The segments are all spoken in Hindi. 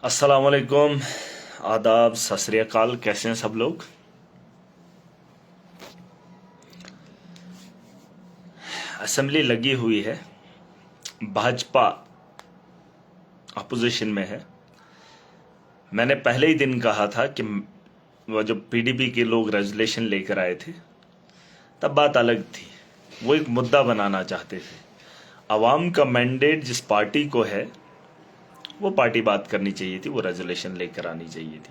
अस्सलामुअलैकुम, आदाब, सत श्री अकाल। कैसे हैं सब लोग। असेंबली लगी हुई है, भाजपा अपोजिशन में है। मैंने पहले ही दिन कहा था कि वो जो पीडीपी के लोग रेजोल्यूशन लेकर आए थे तब बात अलग थी। वो एक मुद्दा बनाना चाहते थे। अवाम का मैंडेट जिस पार्टी को है वो पार्टी बात करनी चाहिए थी, वो रेजोल्यूशन लेकर आनी चाहिए थी।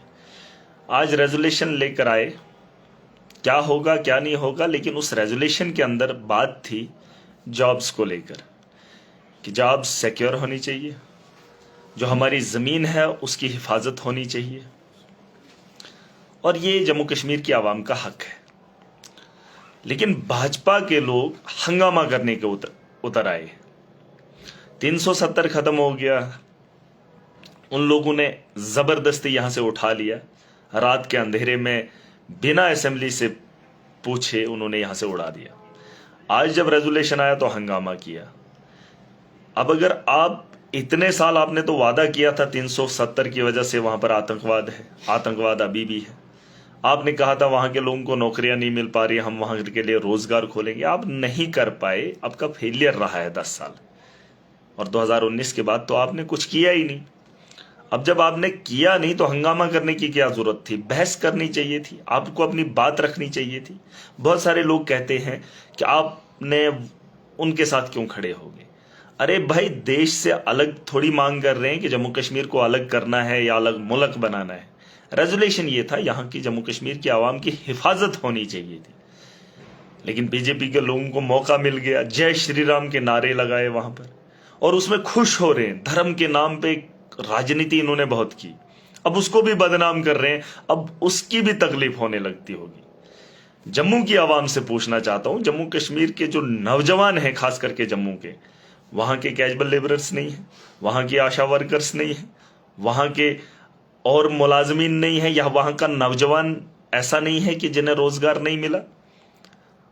आज रेजोल्यूशन लेकर आए, क्या होगा क्या नहीं होगा, लेकिन उस रेजोल्यूशन के अंदर बात थी जॉब्स को लेकर कि जॉब्स सिक्योर होनी चाहिए, जो हमारी ज़मीन है उसकी हिफाजत होनी चाहिए, और ये जम्मू कश्मीर की आवाम का हक है। लेकिन भाजपा के लोग हंगामा करने के उतर आए। 370 खत्म हो गया, उन लोगों ने ज़बरदस्ती यहां से उठा लिया। रात के अंधेरे में बिना असेंबली से पूछे उन्होंने यहां से उड़ा दिया। आज जब रेजोल्यूशन आया तो हंगामा किया। अब अगर आप इतने साल आपने तो वादा किया था 370 की वजह से वहां पर आतंकवाद है, आतंकवाद अभी भी है। आपने कहा था वहां के लोगों को नौकरियां नहीं मिल पा रही, हम वहां के लिए रोजगार खोलेंगे। आप नहीं कर पाए, आपका फेलियर रहा है 10 साल। और 2019 के बाद तो आपने कुछ किया ही नहीं। अब जब आपने किया नहीं तो हंगामा करने की क्या जरूरत थी। बहस करनी चाहिए थी, आपको अपनी बात रखनी चाहिए थी। बहुत सारे लोग कहते हैं कि आपने उनके साथ क्यों खड़े हो गए। अरे भाई, देश से अलग थोड़ी मांग कर रहे हैं कि जम्मू कश्मीर को अलग करना है या अलग मुल्क बनाना है। रेजोल्यूशन ये था, यहां की जम्मू कश्मीर की आवाम की हिफाजत होनी चाहिए थी। लेकिन बीजेपी के लोगों को मौका मिल गया, जय श्री राम के नारे लगाए वहां पर, और उसमें खुश हो रहे हैं। धर्म के नाम पे राजनीति इन्होंने बहुत की, अब उसको भी बदनाम कर रहे हैं, अब उसकी भी तकलीफ होने लगती होगी। जम्मू की आवाम से पूछना चाहता हूं, जम्मू कश्मीर के जो नौजवान हैं, खास करके जम्मू के, वहां के कैजुअल लेबरर्स नहीं है, वहां की आशा वर्कर्स नहीं है, वहां के और मुलाजमीन नहीं है, या वहां का नौजवान ऐसा नहीं है कि जिन्हें रोजगार नहीं मिला।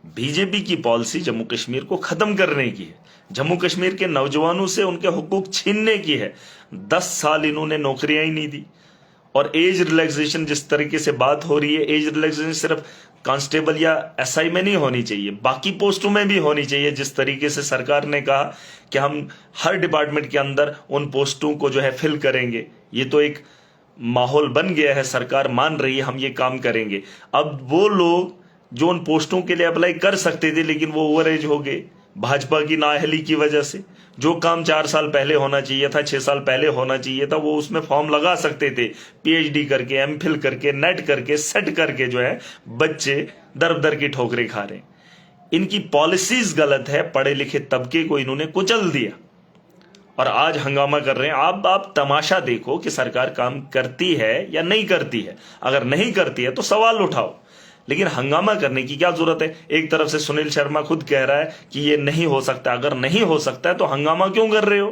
बीजेपी की पॉलिसी जम्मू कश्मीर को खत्म करने की है, जम्मू कश्मीर के नौजवानों से उनके हुकूक छीनने की है। 10 साल इन्होंने नौकरियां ही नहीं दी। और एज रिलैक्सेशन जिस तरीके से बात हो रही है, एज रिलैक्सेशन सिर्फ कांस्टेबल या एसआई में नहीं होनी चाहिए, बाकी पोस्टों में भी होनी चाहिए। जिस तरीके से सरकार ने कहा कि हम हर डिपार्टमेंट के अंदर उन पोस्टों को जो है फिल करेंगे, ये तो एक माहौल बन गया है, सरकार मान रही है हम ये काम करेंगे। अब वो लोग जो उन पोस्टों के लिए अप्लाई कर सकते थे लेकिन वो ओवर एज हो गए भाजपा की नाअहली की वजह से, जो काम 4 साल पहले होना चाहिए था, 6 साल पहले होना चाहिए था, वो उसमें फॉर्म लगा सकते थे। पीएचडी करके, एमफिल करके, नेट करके, सेट करके जो है बच्चे दर दर की ठोकरें खा रहे हैं। इनकी पॉलिसीज गलत है, पढ़े लिखे तबके को इन्होंने कुचल दिया और आज हंगामा कर रहे हैं। आप तमाशा देखो कि सरकार काम करती है या नहीं करती है। अगर नहीं करती है तो सवाल उठाओ, लेकिन हंगामा करने की क्या जरूरत है। एक तरफ से सुनील शर्मा खुद कह रहा है कि ये नहीं हो सकता। अगर नहीं हो सकता है तो हंगामा क्यों कर रहे हो।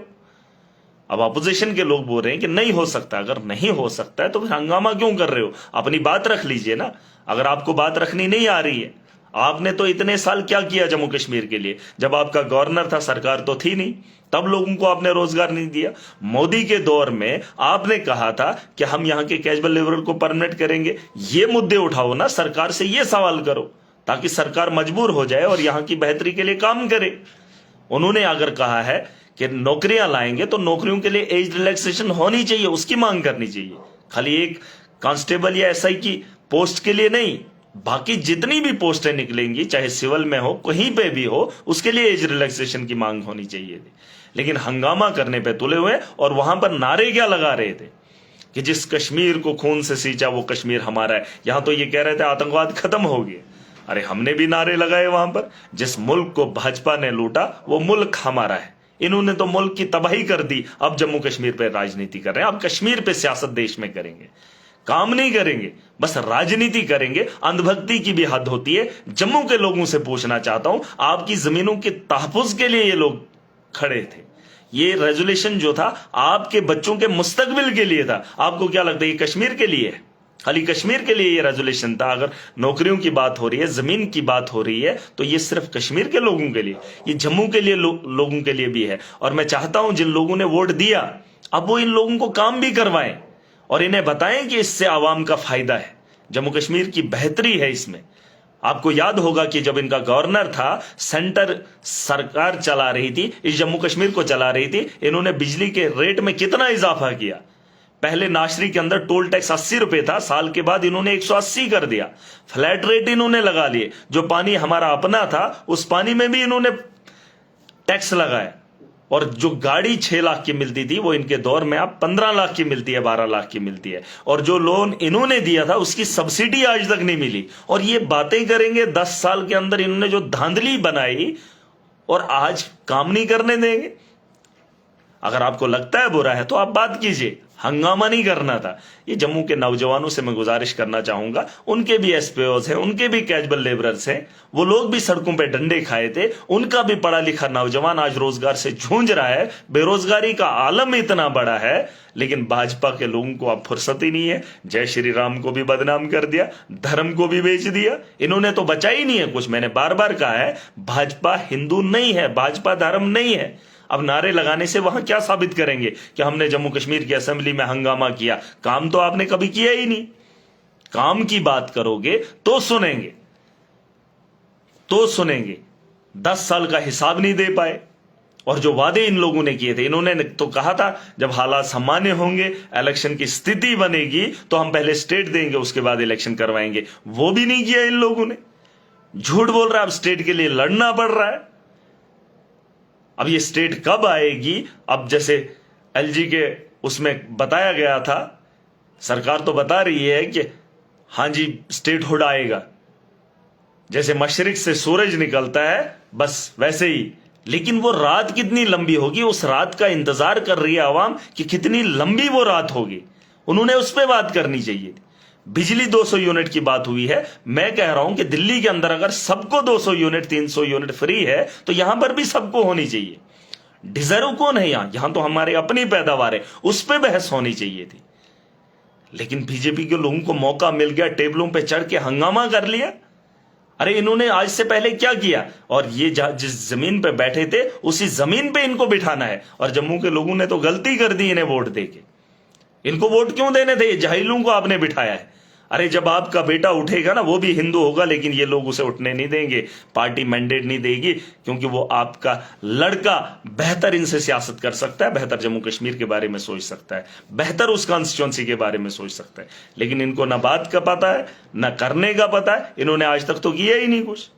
अब अपोजिशन के लोग बोल रहे हैं कि नहीं हो सकता। अगर नहीं हो सकता है तो फिर हंगामा क्यों कर रहे हो। अपनी बात रख लीजिए ना। अगर आपको बात रखनी नहीं आ रही है, आपने तो इतने साल क्या किया जम्मू कश्मीर के लिए। जब आपका गवर्नर था, सरकार तो थी नहीं, तब लोगों को आपने रोजगार नहीं दिया। मोदी के दौर में आपने कहा था कि हम यहां के कैजुअल लेबर को परमानेंट करेंगे। ये मुद्दे उठाओ ना, सरकार से ये सवाल करो ताकि सरकार मजबूर हो जाए और यहां की बेहतरी के लिए काम करे। उन्होंने अगर कहा है कि नौकरियां लाएंगे तो नौकरियों के लिए एज रिलैक्सेशन होनी चाहिए, उसकी मांग करनी चाहिए। खाली एक कांस्टेबल या एसआई की पोस्ट के लिए नहीं, बाकी जितनी भी पोस्टें निकलेंगी, चाहे सिविल में हो, कहीं पे भी हो, उसके लिए एज रिलैक्सेशन की मांग होनी चाहिए थी। लेकिन हंगामा करने पे तुले हुए, और वहां पर नारे क्या लगा रहे थे कि जिस कश्मीर को खून से सींचा वो कश्मीर हमारा है। यहां तो ये कह रहे थे आतंकवाद खत्म हो गया। अरे हमने भी नारे लगाए वहां पर। जिस मुल्क को भाजपा ने लूटा वो मुल्क हमारा है। इन्होंने तो मुल्क की तबाही कर दी। अब जम्मू कश्मीर पे राजनीति कर रहे हैं। अब कश्मीर पे सियासत देश में करेंगे, काम नहीं करेंगे, बस राजनीति करेंगे। अंधभक्ति की भी हद होती है। जम्मू के लोगों से पूछना चाहता हूं, आपकी जमीनों के तहफ्फुज के लिए ये लोग खड़े थे। ये रेजोल्यूशन जो था आपके बच्चों के मुस्तकबिल के लिए था। आपको क्या लगता है ये कश्मीर के लिए है? खाली कश्मीर के लिए ये रेजोल्यूशन था? अगर नौकरियों की बात हो रही है, जमीन की बात हो रही है, तो ये सिर्फ कश्मीर के लोगों के लिए, ये जम्मू के लिए लोगों के लिए भी है। और मैं चाहता हूं जिन लोगों ने वोट दिया अब वो इन लोगों को काम भी करवाएं। और इन्हें बताएं कि इससे आवाम का फायदा है, जम्मू कश्मीर की बेहतरी है इसमें। आपको याद होगा कि जब इनका गवर्नर था, सेंटर सरकार चला रही थी, इस जम्मू कश्मीर को चला रही थी, इन्होंने बिजली के रेट में कितना इजाफा किया। पहले नाशरी के अंदर टोल टैक्स 80 रुपए था, साल के बाद इन्होंने 180 कर दिया। फ्लैट रेट इन्होंने लगा लिए। जो पानी हमारा अपना था उस पानी में भी इन्होंने टैक्स लगाया। और जो गाड़ी 6 लाख की मिलती थी वो इनके दौर में अब 15 लाख की मिलती है, 12 लाख की मिलती है। और जो लोन इन्होंने दिया था उसकी सब्सिडी आज तक नहीं मिली। और ये बातें करेंगे 10 साल के अंदर इन्होंने जो धांधली बनाई, और आज काम नहीं करने देंगे। अगर आपको लगता है बुरा है तो आप बात कीजिए, हंगामा नहीं करना था। ये जम्मू के नौजवानों से मैं गुजारिश करना चाहूंगा, उनके भी एसपीओज हैं, उनके भी कैजुअल लेबरर्स हैं, वो लोग भी सड़कों पे डंडे खाए थे। उनका भी पढ़ा लिखा नौजवान आज रोजगार से जूझ रहा है। बेरोजगारी का आलम इतना बड़ा है, लेकिन भाजपा के लोगों को अब फुर्सत ही नहीं है। जय श्री राम को भी बदनाम कर दिया, धर्म को भी बेच दिया। इन्होंने तो बचा ही नहीं है कुछ। मैंने बार बार कहा है, भाजपा हिंदू नहीं है, भाजपा धर्म नहीं है। अब नारे लगाने से वहां क्या साबित करेंगे कि हमने जम्मू कश्मीर की असेंबली में हंगामा किया? काम तो आपने कभी किया ही नहीं। काम की बात करोगे तो सुनेंगे, 10 साल का हिसाब नहीं दे पाए। और जो वादे इन लोगों ने किए थे, इन्होंने तो कहा था जब हालात सामान्य होंगे, इलेक्शन की स्थिति बनेगी तो हम पहले स्टेट देंगे, उसके बाद इलेक्शन करवाएंगे। वो भी नहीं किया इन लोगों ने। झूठ बोल रहा है, अब स्टेट के लिए लड़ना पड़ रहा है। अब ये स्टेट कब आएगी? अब जैसे एलजी के उसमें बताया गया था, सरकार तो बता रही है कि हां जी स्टेटहुड आएगा, जैसे मशरिक से सूरज निकलता है बस वैसे ही। लेकिन वो रात कितनी लंबी होगी, उस रात का इंतजार कर रही है आवाम कि कितनी लंबी वो रात होगी। उन्होंने उस पर बात करनी चाहिए थी। बिजली 200 यूनिट की बात हुई है। मैं कह रहा हूं कि दिल्ली के अंदर अगर सबको 200 यूनिट 300 यूनिट फ्री है तो यहां पर भी सबको होनी चाहिए। डिजर्व कौन है यहां तो हमारे अपनी पैदावार है, उस पर बहस होनी चाहिए थी। लेकिन बीजेपी के लोगों को मौका मिल गया, टेबलों पे चढ़ के हंगामा कर लिया। अरे इन्होंने आज से पहले क्या किया? और ये जिस जमीन पे बैठे थे उसी जमीन पे इनको बिठाना है। और जम्मू के लोगों ने तो गलती कर दी इन्हें वोट देके। इनको वोट क्यों देने थे? जाहिलों को आपने बिठाया है। अरे जब आपका बेटा उठेगा ना, वो भी हिंदू होगा, लेकिन ये लोग उसे उठने नहीं देंगे, पार्टी मैंडेट नहीं देगी, क्योंकि वो आपका लड़का बेहतर इनसे सियासत कर सकता है, बेहतर जम्मू कश्मीर के बारे में सोच सकता है, बेहतर उस कॉन्स्टिट्यूंसी के बारे में सोच सकता है। लेकिन इनको ना बात का पता है, ना करने का पता है। इन्होंने आज तक तो किया ही नहीं कुछ।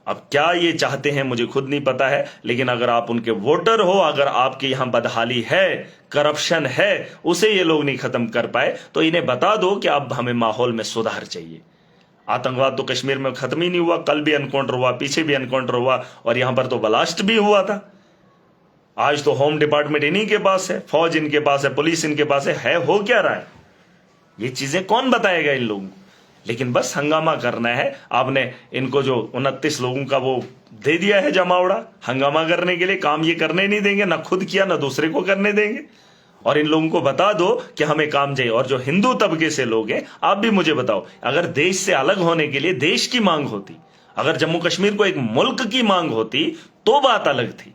अब क्या ये चाहते हैं मुझे खुद नहीं पता है, लेकिन अगर आप उनके वोटर हो, अगर आपके यहां बदहाली है, करप्शन है, उसे ये लोग नहीं खत्म कर पाए, तो इन्हें बता दो कि अब हमें माहौल में सुधार चाहिए। आतंकवाद तो कश्मीर में खत्म ही नहीं हुआ। कल भी एनकाउंटर हुआ, पीछे भी एनकाउंटर हुआ, और यहां पर तो ब्लास्ट भी हुआ था। आज तो होम डिपार्टमेंट इन्हीं के पास है, फौज इनके पास है, पुलिस इनके पास है। हो क्या रहा है? ये चीजें कौन बताएगा इन लोगों को? लेकिन बस हंगामा करना है। आपने इनको जो 29 लोगों का वो दे दिया है जमावड़ा हंगामा करने के लिए, काम ये करने नहीं देंगे, ना खुद किया ना दूसरे को करने देंगे। और इन लोगों को बता दो कि हमें काम चाहिए। और जो हिंदू तबके से लोग हैं, आप भी मुझे बताओ, अगर देश से अलग होने के लिए देश की मांग होती, अगर जम्मू कश्मीर को एक मुल्क की मांग होती तो बात अलग थी।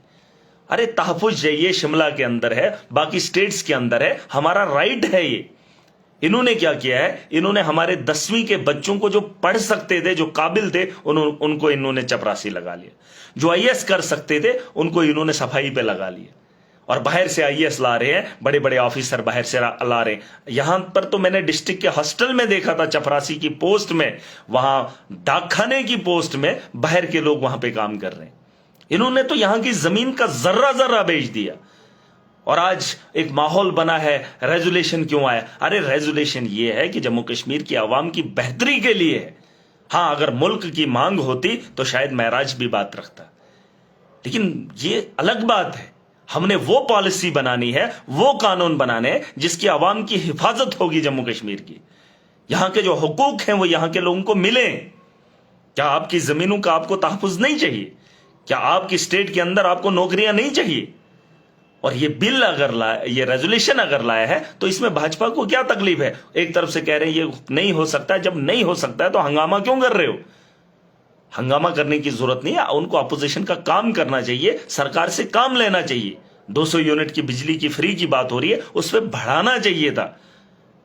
अरे तहफुज ये शिमला के अंदर है, बाकी स्टेट्स के अंदर है, हमारा राइट है ये। इन्होंने क्या किया है? इन्होंने हमारे 10वीं के बच्चों को, जो पढ़ सकते थे, जो काबिल थे, उनको इन्होंने चपरासी लगा लिया। जो आईएएस कर सकते थे उनको इन्होंने सफाई पे लगा लिया। और बाहर से आईएएस ला रहे हैं, बड़े बड़े ऑफिसर बाहर से ला रहे हैं। यहां पर तो मैंने डिस्ट्रिक्ट के हॉस्टल में देखा था, चपरासी की पोस्ट में, वहां डाकखाने की पोस्ट में बाहर के लोग वहां पे काम कर रहे हैं। इन्होंने तो यहां की जमीन का जर्रा जर्रा बेच दिया। और आज एक माहौल बना है, रेजोल्यूशन क्यों आया? अरे रेजोल्यूशन ये है कि जम्मू कश्मीर की आवाम की बेहतरी के लिए है। हां, अगर मुल्क की मांग होती तो शायद महराज भी बात रखता, लेकिन ये अलग बात है। हमने वो पॉलिसी बनानी है, वो कानून बनाने हैं जिसकी आवाम की हिफाजत होगी जम्मू कश्मीर की। यहां के जो हुकूक हैं वो यहां के लोगों को मिले। क्या आपकी जमीनों का आपको तहफ्फुज नहीं चाहिए? क्या आपकी स्टेट के अंदर आपको नौकरियां नहीं चाहिए? और ये बिल अगर लाया, ये रेजोल्यूशन अगर लाया है, तो इसमें भाजपा को क्या तकलीफ है? एक तरफ से कह रहे हैं ये नहीं हो सकता है। जब नहीं हो सकता है तो हंगामा क्यों कर रहे हो? हंगामा करने की जरूरत नहीं है। उनको अपोजिशन का काम करना चाहिए, सरकार से काम लेना चाहिए। 200 यूनिट की बिजली की फ्री की बात हो रही है, उस पर बढ़ाना चाहिए था।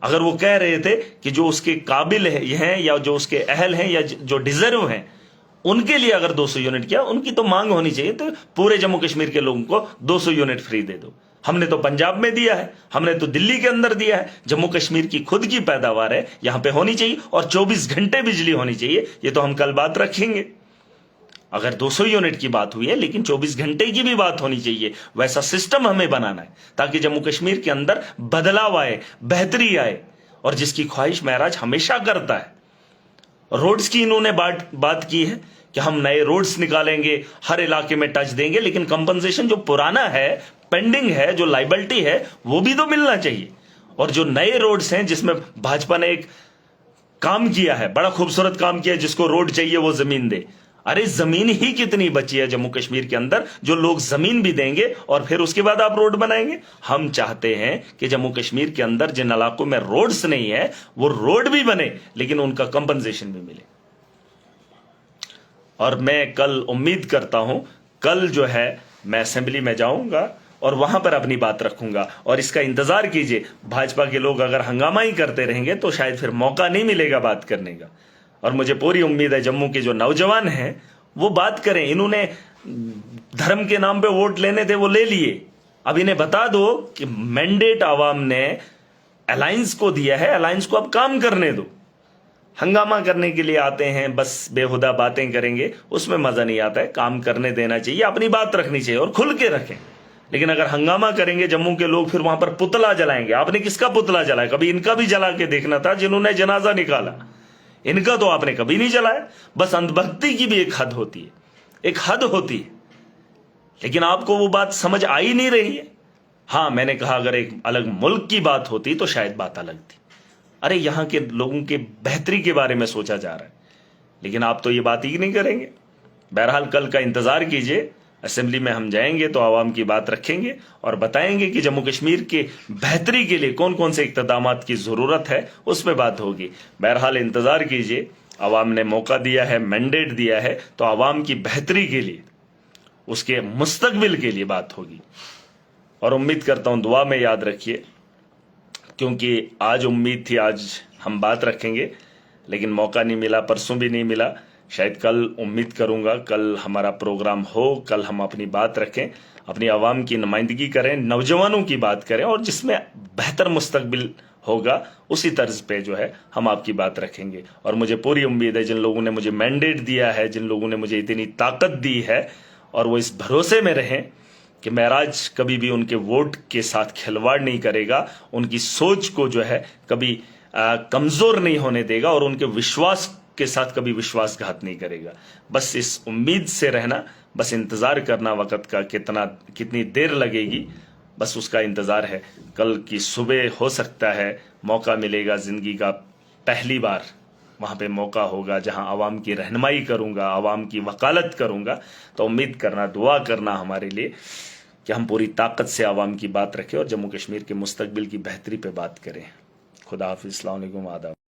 अगर वो कह रहे थे कि जो उसके काबिल हैं या जो उसके अहल हैं या जो डिजर्व हैं उनके लिए अगर 200 यूनिट किया, उनकी तो मांग होनी चाहिए, तो पूरे जम्मू कश्मीर के लोगों को 200 यूनिट फ्री दे दो। हमने तो पंजाब में दिया है, हमने तो दिल्ली के अंदर दिया है। जम्मू कश्मीर की खुद की पैदावार है, यहां पे होनी चाहिए और 24 घंटे बिजली होनी चाहिए। ये तो हम कल बात रखेंगे। अगर 200 यूनिट की बात हुई है, लेकिन 24 घंटे की भी बात होनी चाहिए। वैसा सिस्टम हमें बनाना है ताकि जम्मू कश्मीर के अंदर बदलाव आए, बेहतरी आए, और जिसकी ख्वाहिश महराज हमेशा करता है। रोड्स की इन्होंने बात की है कि हम नए रोड्स निकालेंगे, हर इलाके में टच देंगे, लेकिन कंपनसेशन जो पुराना है, पेंडिंग है, जो लाइबिलिटी है, वो भी तो मिलना चाहिए। और जो नए रोड्स हैं जिसमें भाजपा ने एक काम किया है, बड़ा खूबसूरत काम किया है, जिसको रोड चाहिए वो जमीन दे। अरे जमीन ही कितनी बची है जम्मू कश्मीर के अंदर, जो लोग जमीन भी देंगे और फिर उसके बाद आप रोड बनाएंगे। हम चाहते हैं कि जम्मू कश्मीर के अंदर जिन इलाकों में रोड्स नहीं है वो रोड भी बने, लेकिन उनका कंपनसेशन भी मिले। और मैं कल उम्मीद करता हूं, कल जो है मैं असेंबली में जाऊंगा और वहां पर अपनी बात रखूंगा। और इसका इंतजार कीजिए, भाजपा के लोग अगर हंगामा ही करते रहेंगे तो शायद फिर मौका नहीं मिलेगा बात करने का। और मुझे पूरी उम्मीद है जम्मू के जो नौजवान हैं वो बात करें। इन्होंने धर्म के नाम पे वोट लेने थे, वो ले लिए। अब इन्हें बता दो कि मैंडेट आवाम ने अलायंस को दिया है, अलायंस को अब काम करने दो। हंगामा करने के लिए आते हैं, बस बेहुदा बातें करेंगे, उसमें मजा नहीं आता है। काम करने देना चाहिए, अपनी बात रखनी चाहिए और खुल के रखें। लेकिन अगर हंगामा करेंगे जम्मू के लोग, फिर वहां पर पुतला जलाएंगे। आपने किसका पुतला जलाया? कभी इनका भी जला के देखना था, जिन्होंने जनाजा निकाला। इनका तो आपने कभी नहीं जलाया। बस अंधभक्ति की भी एक हद होती है, एक हद होती है, लेकिन आपको वो बात समझ आ ही नहीं रही है। हां, मैंने कहा अगर एक अलग मुल्क की बात होती तो शायद बात अलग थी। अरे यहां के लोगों के बेहतरी के बारे में सोचा जा रहा है, लेकिन आप तो ये बात ही नहीं करेंगे। बहरहाल कल का इंतजार कीजिए, असेंबली में हम जाएंगे तो आवाम की बात रखेंगे और बताएंगे कि जम्मू कश्मीर के बेहतरी के लिए कौन कौन से इक़्तिदामात की जरूरत है, उस पर बात होगी। बहरहाल इंतजार कीजिए, आवाम ने मौका दिया है, मैंडेट दिया है, तो आवाम की बेहतरी के लिए, उसके मुस्तकबिल के लिए बात होगी। और उम्मीद करता हूं दुआ में याद रखिए, क्योंकि आज उम्मीद थी आज हम बात रखेंगे, लेकिन मौका नहीं मिला, परसों भी नहीं मिला। शायद कल उम्मीद करूंगा कल हमारा प्रोग्राम हो, कल हम अपनी बात रखें, अपनी आवाम की नुमाइंदगी करें, नौजवानों की बात करें, और जिसमें बेहतर मुस्तकबिल होगा उसी तर्ज पे जो है हम आपकी बात रखेंगे। और मुझे पूरी उम्मीद है जिन लोगों ने मुझे मैंडेट दिया है, जिन लोगों ने मुझे इतनी ताकत दी है, और वो इस भरोसे में रहें कि महराज कभी भी उनके वोट के साथ खिलवाड़ नहीं करेगा, उनकी सोच को जो है कभी कमजोर नहीं होने देगा, और उनके विश्वास के साथ कभी विश्वासघात नहीं करेगा। बस इस उम्मीद से रहना, बस इंतजार करना वक्त का कितनी देर लगेगी, बस उसका इंतजार है। कल की सुबह हो सकता है मौका मिलेगा, जिंदगी का पहली बार वहां पे मौका होगा जहां आवाम की रहनुमाई करूंगा, आवाम की वकालत करूंगा। तो उम्मीद करना, दुआ करना हमारे लिए कि हम पूरी ताकत से आवाम की बात रखें और जम्मू कश्मीर के मुस्तकबिल की बेहतरी पे बात करें। खुदा हाफिज़, अस्सलाम वालेकुम, आदाब।